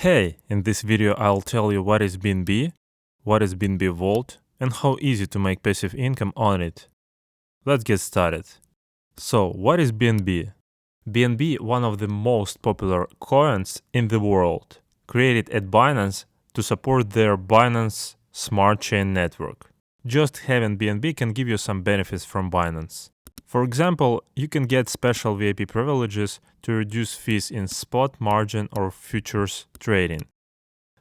Hey, in this video I'll tell you what is BNB, what is BNB Vault, and how easy to make passive income on it. Let's get started. So, what is BNB? BNB, one of the most popular coins in the world, created at Binance to support their Binance Smart Chain network. Just having BNB can give you some benefits from Binance. For example, you can get special VIP privileges to reduce fees in spot, margin, or futures trading.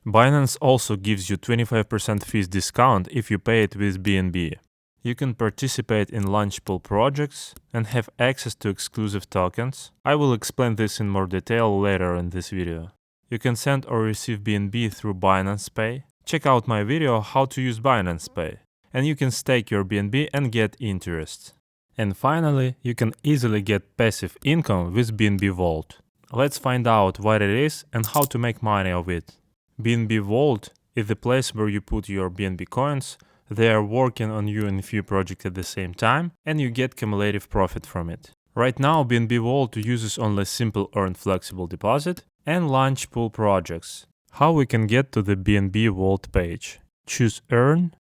Binance also gives you 25% fees discount if you pay it with BNB. You can participate in launch pool projects and have access to exclusive tokens. I will explain this in more detail later in this video. You can send or receive BNB through Binance Pay. Check out my video how to use Binance Pay. And you can stake your BNB and get interest. And finally, you can easily get passive income with BNB Vault. Let's find out what it is and how to make money of it. BNB Vault is the place where you put your BNB coins. They are working on you in a few projects at the same time, and you get cumulative profit from it. Right now, BNB Vault uses only simple earn flexible deposit and launch pool projects. How we can get to the BNB Vault page? Choose Earn,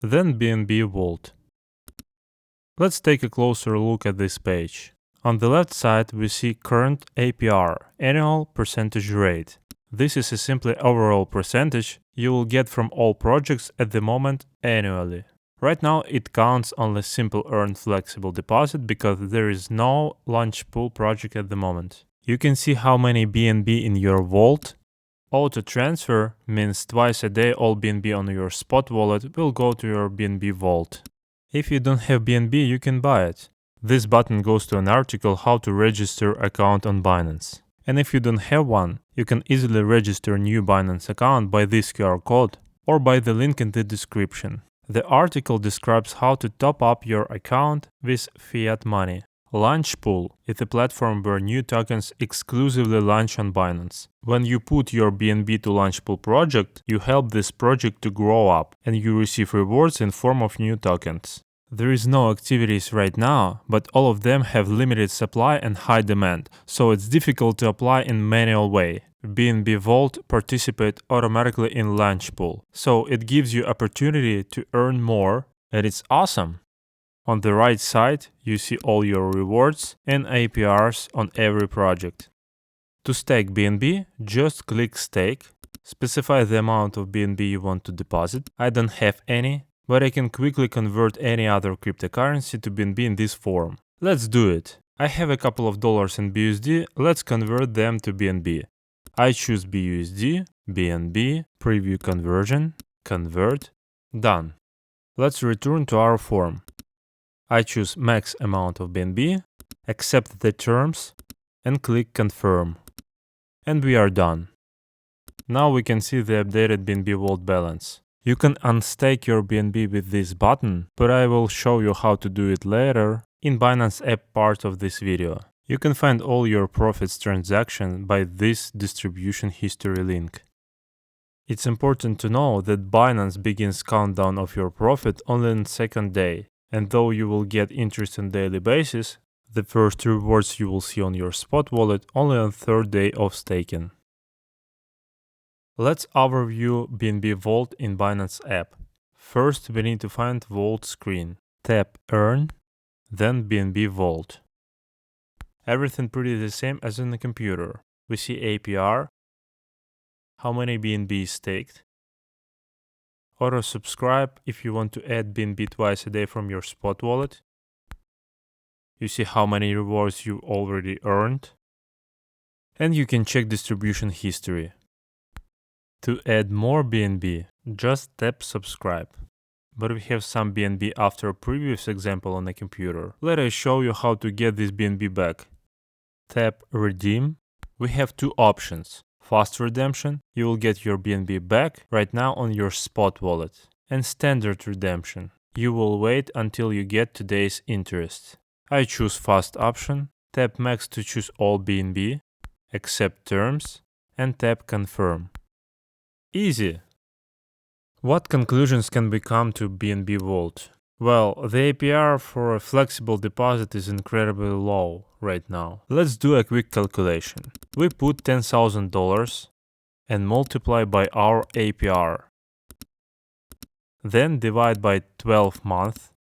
then BNB Vault. Let's take a closer look at this page. On the left side, we see current APR, annual percentage rate. This is a simply overall percentage you will get from all projects at the moment annually. Right now it counts only simple earn flexible deposit because there is no launch pool project at the moment. You can see how many BNB in your vault. Auto transfer means twice a day all BNB on your spot wallet will go to your BNB vault. If you don't have BNB, you can buy it. This button goes to an article how to register account on Binance. And if you don't have one, you can easily register a new Binance account by this QR code or by the link in the description. The article describes how to top up your account with fiat money. Launch Pool is a platform where new tokens exclusively launch on Binance. When you put your BNB to Launch Pool project, you help this project to grow up and you receive rewards in form of new tokens. There is no activities right now, but all of them have limited supply and high demand, so it's difficult to apply in manual way. BNB Vault participate automatically in Launch Pool, so it gives you opportunity to earn more, and it's awesome. On the right side, you see all your rewards and APRs on every project. To stake BNB, just click Stake, specify the amount of BNB you want to deposit. I don't have any, but I can quickly convert any other cryptocurrency to BNB in this form. Let's do it. I have a couple of dollars in BUSD, let's convert them to BNB. I choose BUSD, BNB, preview conversion, convert, done. Let's return to our form. I choose max amount of BNB, accept the terms, and click confirm. And we are done. Now we can see the updated BNB Vault balance. You can unstake your BNB with this button, but I will show you how to do it later in Binance app part of this video. You can find all your profits transaction by this distribution history link. It's important to know that Binance begins countdown of your profit only on second day. And though you will get interest on daily basis, the first rewards you will see on your spot wallet only on third day of staking. Let's overview BNB Vault in Binance app. First, we need to find Vault screen. Tap Earn, then BNB Vault. Everything pretty the same as in the computer. We see APR, how many BNB is staked. Auto subscribe if you want to add BNB twice a day from your spot wallet. You see how many rewards you already earned. And you can check distribution history. To add more BNB, just tap subscribe. But we have some BNB after a previous example on the computer. Let us show you how to get this BNB back. Tap redeem. We have two options. Fast redemption, you will get your BNB back right now on your spot wallet. And standard redemption, you will wait until you get today's interest. I choose fast option, tap max to choose all BNB, accept terms, and tap confirm. Easy! What conclusions can we come to BNB Vault? Well, the APR for a flexible deposit is incredibly low right now. Let's do a quick calculation. We put $10,000 and multiply by our APR. Then divide by 12 months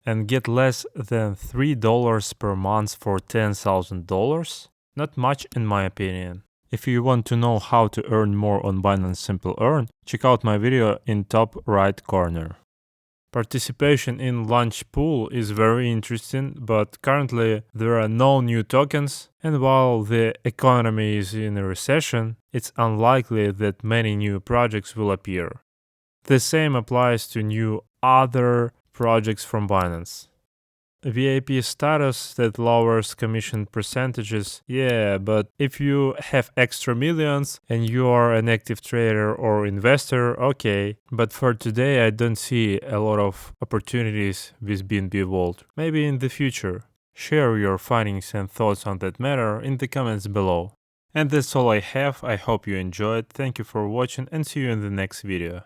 and get less than $3 per month for $10,000. Not much in my opinion. If you want to know how to earn more on Binance Simple Earn, check out my video in top right corner. Participation in launch pool is very interesting, but currently there are no new tokens, and while the economy is in a recession, it's unlikely that many new projects will appear. The same applies to new other projects from Binance. VIP status that lowers commission percentages, yeah, but if you have extra millions and you are an active trader or investor, okay. But for today, I don't see a lot of opportunities with BNB Vault. Maybe in the future. Share your findings and thoughts on that matter in the comments below. And that's all I have. I hope you enjoyed. Thank you for watching and see you in the next video.